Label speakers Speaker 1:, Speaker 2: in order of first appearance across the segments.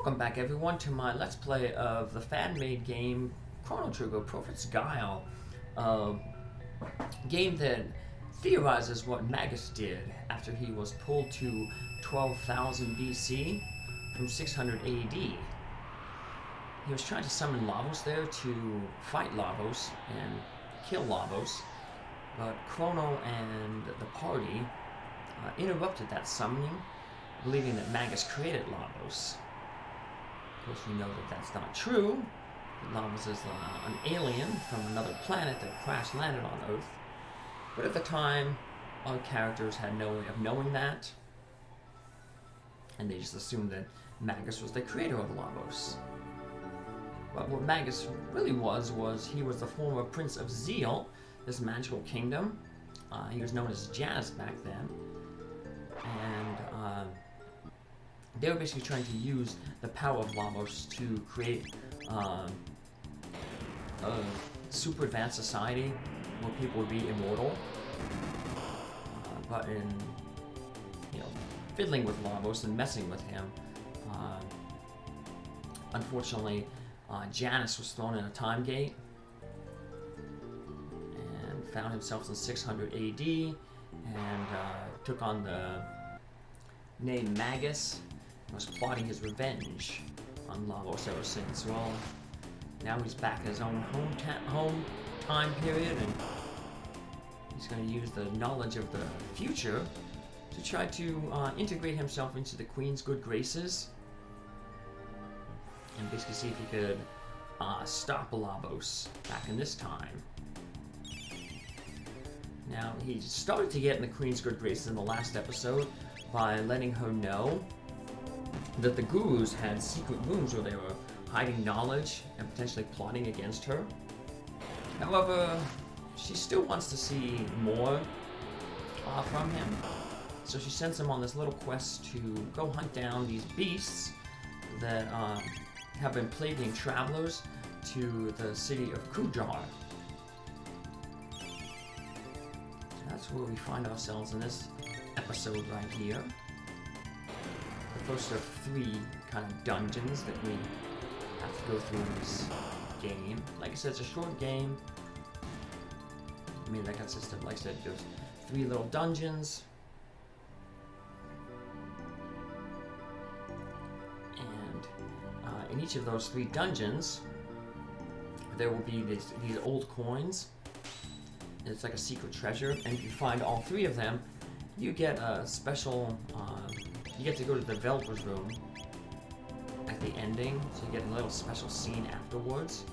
Speaker 1: Welcome back everyone to my Let's Play of the fan-made game Chrono Prophet's Guile. Game that theorizes what Magus did after he was pulled to 12,000 BC from 600 AD. He was trying to summon Lavos there to fight Lavos and kill Lavos, but Chrono and the party interrupted that summoning, believing that Magus created Lavos. Of course, we know that that's not true. That Lavos is an alien from another planet that crash-landed on Earth. But at the time, our characters had no way of knowing that, and they just assumed that Magus was the creator of Lavos. But what Magus really was he was the former Prince of Zeal, this magical kingdom. He was known as Janus back then, and they were basically trying to use the power of Lavos to create a super advanced society where people would be immortal. But in fiddling with Lavos and messing with him, unfortunately, Janus was thrown in a time gate and found himself in 600 AD and took on the name Magus. Was plotting his revenge on Lavos ever since. Well, now he's back in his own home time period, and he's going to use the knowledge of the future to try to integrate himself into the Queen's good graces and basically see if he could stop Lavos back in this time. Now, he started to get in the Queen's good graces in the last episode by letting her know that the gurus had secret rooms where they were hiding knowledge and potentially plotting against her. However, she still wants to see more from him, so she sends him on this little quest to go hunt down these beasts that have been plaguing travelers to the city of Kajar. That's where we find ourselves in this episode right here. The first of three kind of dungeons that we have to go through in this game. Like I said, it's a short game. I mean, that consists of, like I said, there's three little dungeons. And in each of those three dungeons, there will be these old coins. It's like a secret treasure, and if you find all three of them, you get a special, you get to go to the developer's room at the ending, so you get a little special scene afterwards.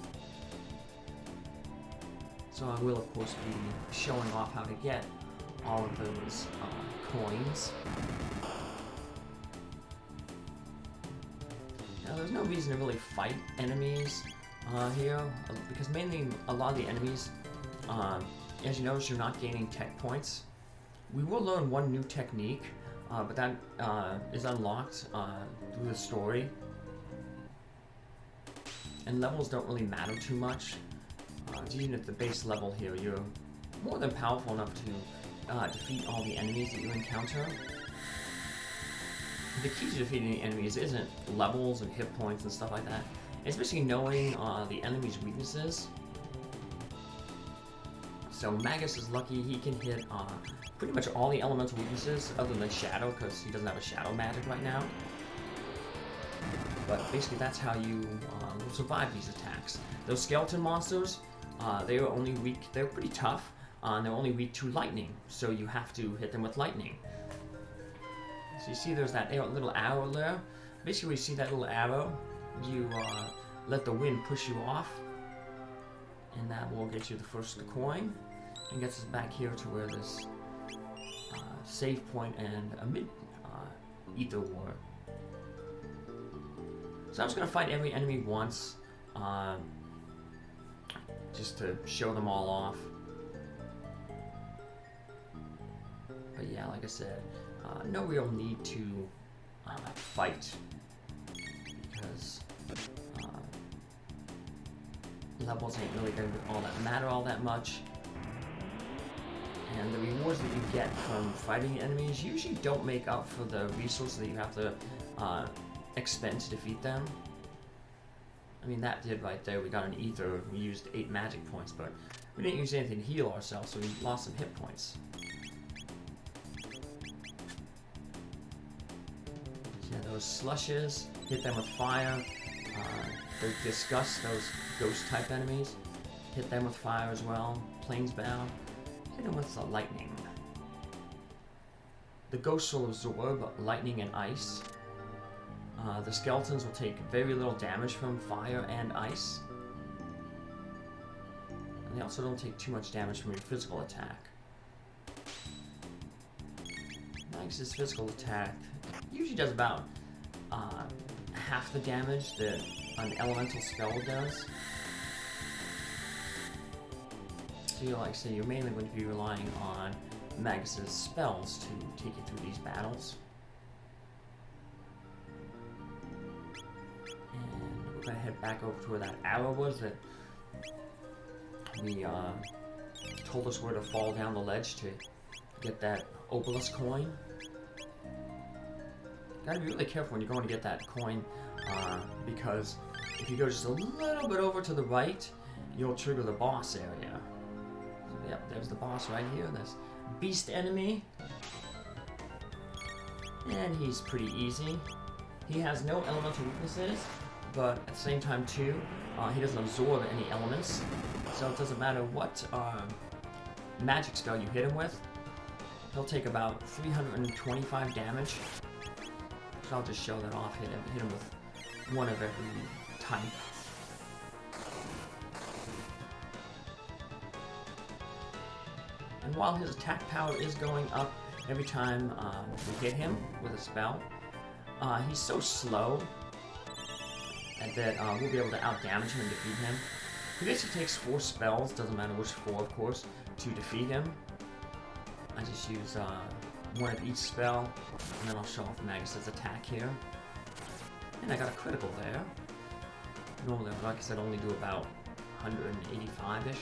Speaker 1: So I will, of course, be showing off how to get all of those coins. Now, there's no reason to really fight enemies here, because mainly a lot of the enemies, as you notice, you're not gaining tech points. We will learn one new technique, but that is unlocked through the story. And levels don't really matter too much. Even at the base level here, you're more than powerful enough to defeat all the enemies that you encounter. The key to defeating the enemies isn't levels and hit points and stuff like that. It's basically knowing the enemy's weaknesses. So Magus is lucky; he can hit pretty much all the elemental weaknesses other than Shadow, because he doesn't have a Shadow magic right now. But basically that's how you will survive these attacks. Those skeleton monsters, they are only weak, they're pretty tough, and they're only weak to lightning, so you have to hit them with lightning. So you see there's that little arrow there. Basically when you see that little arrow, you let the wind push you off, and that will get you the first coin, and gets us back here to where this save point and a mid-ether war. So I'm just going to fight every enemy once, just to show them all off. But yeah, like I said, no real need to fight, because levels ain't really going to matter all that much. And the rewards that you get from fighting enemies usually don't make up for the resources that you have to expend to defeat them. I mean, that did right there. We got an ether. We used 8 magic points, but we didn't use anything to heal ourselves, so we lost some hit points. Yeah, those slushes, hit them with fire. The disgust, those ghost type enemies, hit them with fire as well. Planesbound, hit them with lightning. The ghosts will absorb lightning and ice. The skeletons will take very little damage from fire and ice. And they also don't take too much damage from your physical attack. Magus' physical attack usually does about half the damage that an elemental spell does. So like I say, you're mainly going to be relying on Magus' spells to take you through these battles. And we're going to head back over to where that arrow was that we told us where to fall down the ledge to get that obelisk coin. Gotta be really careful when you're going to get that coin, because if you go just a little bit over to the right, you'll trigger the boss area. So, yep, there's the boss right here, this beast enemy. And he's pretty easy. He has no elemental weaknesses, but at the same time too, he doesn't absorb any elements. So it doesn't matter what magic spell you hit him with, he'll take about 325 damage. So I'll just show that off, hit him with one of every type. And while his attack power is going up every time we hit him with a spell, he's so slow that we'll be able to outdamage him and defeat him. He basically takes 4 spells, doesn't matter which 4 of course, to defeat him. I just use one of each spell, and then I'll show off Magus' attack here. And I got a critical there. Normally, like I said, only do about 185-ish.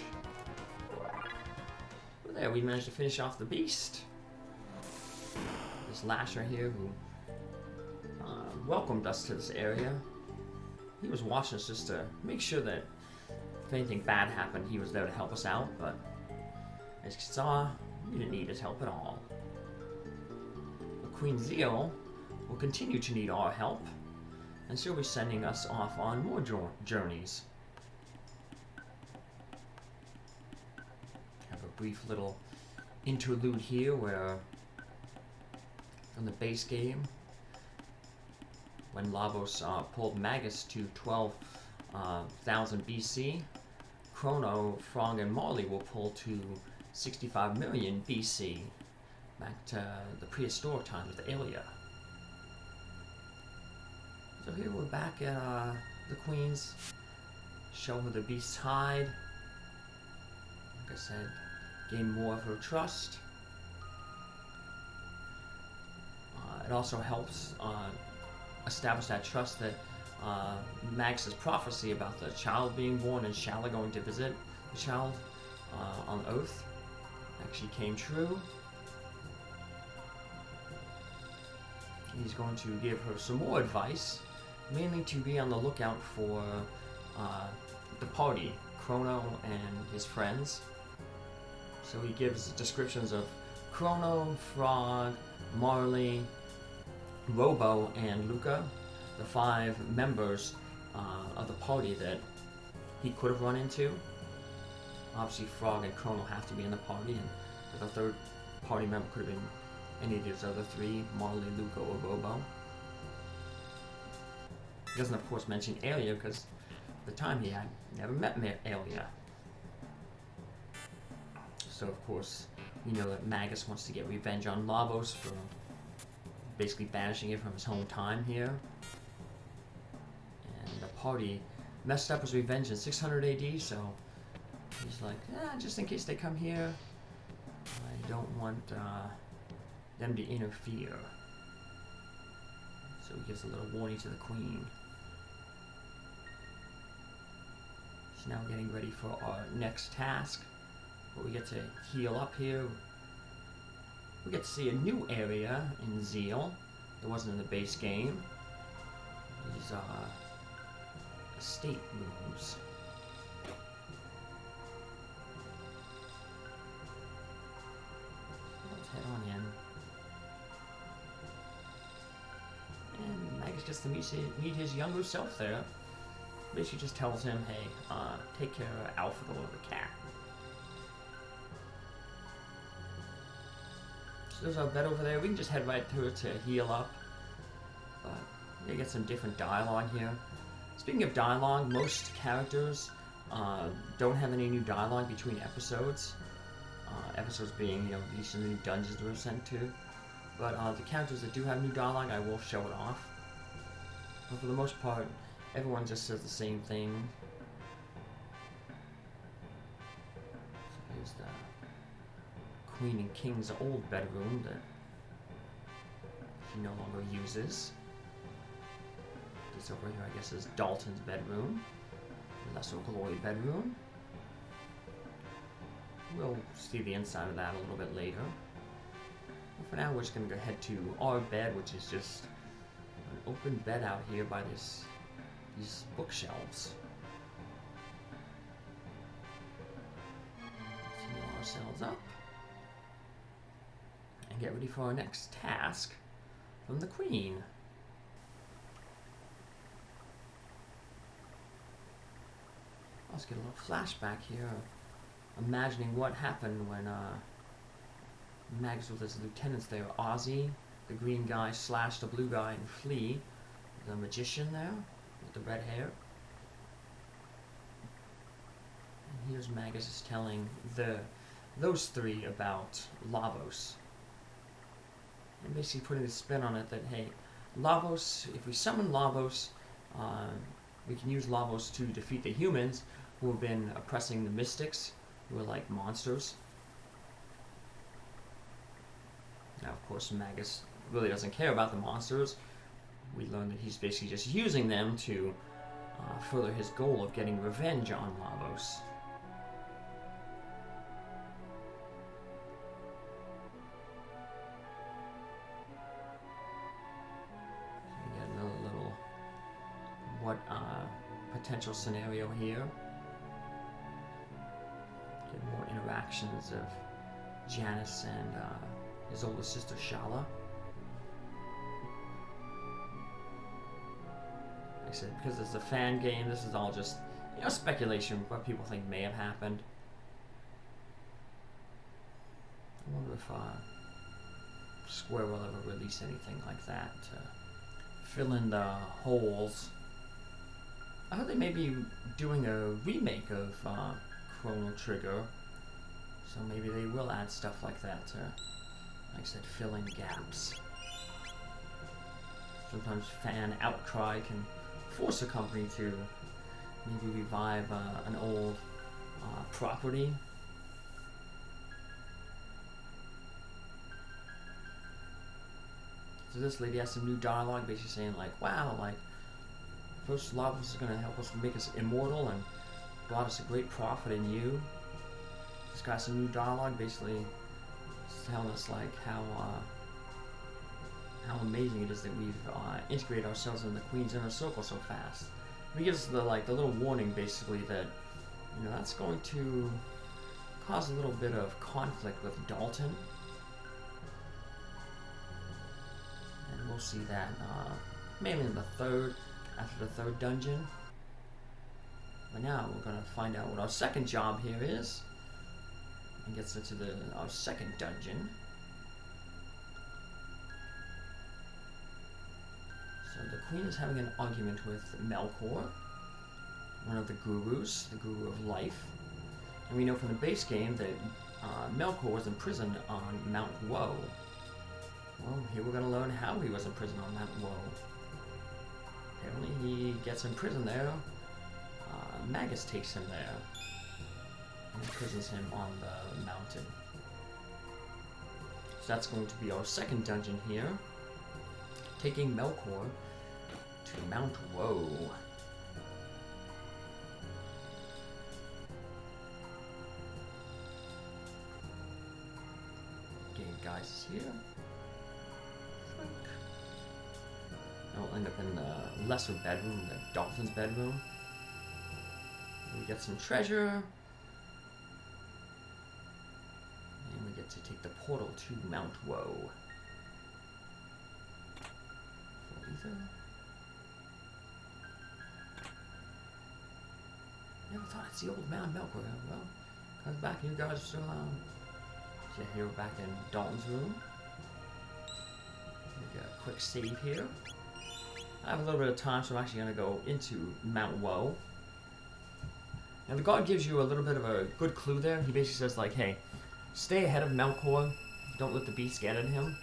Speaker 1: But there, we managed to finish off the beast. This Lasher here who welcomed us to this area. He was watching us just to make sure that if anything bad happened, he was there to help us out, but as you saw, we didn't need his help at all. Queen Zeal will continue to need our help, and she'll be sending us off on more journeys. Have a brief little interlude here where, from the base game, when Lavos pulled Magus to 12,000 BC, Chrono, Frog, and Marley will pull to 65 million BC. Back to the prehistoric times with Aelia. So here we're back at the Queen's. Show her the beast's hide. Like I said, gain more of her trust. It also helps establish that trust that Magus' prophecy about the child being born and Shala going to visit the child on Oath actually came true. He's going to give her some more advice, mainly to be on the lookout for the party, Chrono and his friends. So he gives descriptions of Chrono, Frog, Marley, Robo, and Luca, the 5 members of the party that he could have run into. Obviously, Frog and Chrono have to be in the party, and the third party member could have been any of these other 3, Marley, Luca, or Robo. He doesn't, of course, mention Aelia because at the time he had never met Aelia. So, of course, you know that Magus wants to get revenge on Lavos for basically banishing it from his home time here. And the party messed up his revenge in 600 AD, so he's like, just in case they come here, I don't want them to interfere. So he gives a little warning to the Queen. So now we're getting ready for our next task, where we get to heal up here. We get to see a new area in Zeal that wasn't in the base game. These are estate rooms. Let's head on in. And Magus gets to meet his younger self there. Basically just tells him, hey, take care of Alpha, the cat. So there's our bed over there. We can just head right to it to heal up. But we get some different dialogue here. Speaking of dialogue, most characters don't have any new dialogue between episodes. Episodes being, these are the new dungeons we're sent to. But the characters that do have new dialogue, I will show it off. But for the most part, everyone just says the same thing. So here's the Queen and King's old bedroom that he no longer uses. This over here, I guess, is Dalton's bedroom. The Lesser Glory bedroom. We'll see the inside of that a little bit later. But for now, we're just going to go head to our bed, which is just an open bed out here by these bookshelves. Let's heal ourselves up. And get ready for our next task from the Queen. Let's get a little flashback here, imagining what happened when Magus with his lieutenants there, Ozzy, the green guy, Slash, the blue guy, and Flea, the magician there with the red hair. And here's Magus is telling those three about Lavos, and basically putting a spin on it that, hey, Lavos, if we summon Lavos, we can use Lavos to defeat the humans who have been oppressing the mystics, who are like monsters. Now, of course, Magus really doesn't care about the monsters. We learn that he's basically just using them to further his goal of getting revenge on Lavos. So we get another little potential scenario here. Get more interactions of Janice and his older sister Shala. Like I said, because it's a fan game, this is all just speculation, what people think may have happened. I wonder if Square will ever release anything like that to fill in the holes. I heard they may be doing a remake of Chrono Trigger, so maybe they will add stuff like that to, like I said, fill in gaps. Sometimes fan outcry can force a company to maybe revive an old property. So this lady has some new dialogue, basically saying like, wow, like, first Lavos is going to help us make us immortal and brought us a great profit in you. It's got some new dialogue, basically telling us like how amazing it is that we've integrated ourselves in the Queen's inner circle so fast. It gives the little warning, basically, that that's going to cause a little bit of conflict with Dalton, and we'll see that mainly in after the third dungeon. But now we're going to find out what our second job here is, and gets into our second dungeon. So the Queen is having an argument with Melkor, one of the gurus, the guru of life. And we know from the base game that Melkor was imprisoned on Mount Woe. Well, here we're going to learn how he was imprisoned on Mount Woe. Apparently he gets imprisoned there. Magus takes him there and imprisons him on the mountain. So that's going to be our second dungeon here, taking Melkor to Mount Woe. Game guys is here. Oh, end up in the lesser bedroom, the Dolphin's bedroom. We get some treasure. And we get to take the portal to Mount Woe. Never thought I'd see old man Melkor. Well, comes back and you guys are still So here we're back in Dalton's room. We got a quick save here. I have a little bit of time, so I'm actually going to go into Mount Woe. And the god gives you a little bit of a good clue there. He basically says, like, hey, stay ahead of Melkor. Don't let the beast get at him.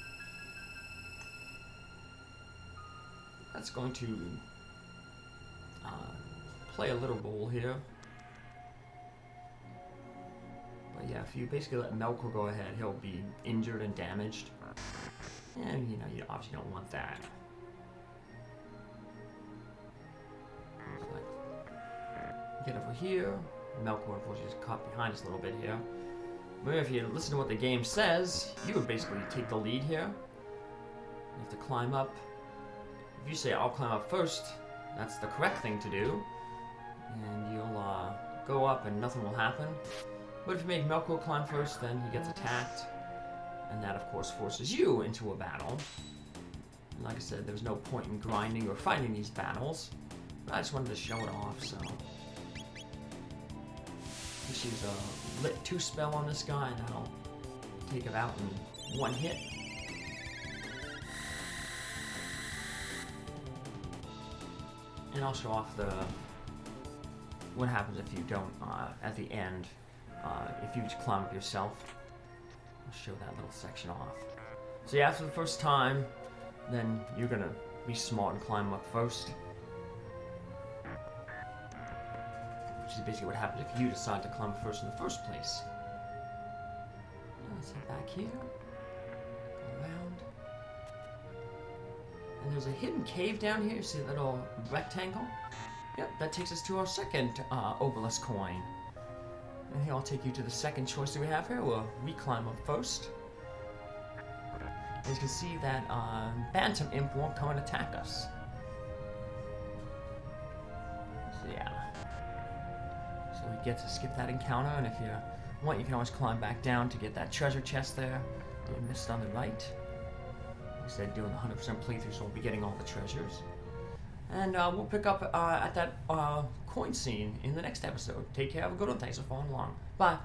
Speaker 1: That's going to play a little role here. But yeah, if you basically let Melkor go ahead, he'll be injured and damaged. And, you know, you obviously don't want that. Get over here. Melkor, unfortunately, is caught behind us a little bit here. But if you listen to what the game says, you would basically take the lead here. You have to climb up. If you say, I'll climb up first, that's the correct thing to do. And you'll go up and nothing will happen. But if you make Melkor climb first, then he gets attacked. And that, of course, forces you into a battle. And like I said, there's no point in grinding or fighting these battles. But I just wanted to show it off, so... Just use a Lit 2 spell on this guy, and that'll take it out in one hit. And I'll show off what happens if you don't, at the end, if you just climb up yourself. I'll show that little section off. So yeah, after the first time, then you're gonna be smart and climb up first. Which is basically what happens if you decide to climb first in the first place. Let's head back here. Go around. And there's a hidden cave down here. You see that little rectangle? Yep, that takes us to our second obelisk coin. And here I'll take you to the second choice that we have here, where we climb up first. As you can see, that Bantam Imp won't come and attack us. So yeah. So we get to skip that encounter, and if you want, you can always climb back down to get that treasure chest there that you missed on the right. Like I said, doing the 100% playthrough, so we'll be getting all the treasures. And we'll pick up at that coin scene in the next episode. Take care, have a good one, thanks for following along. Bye.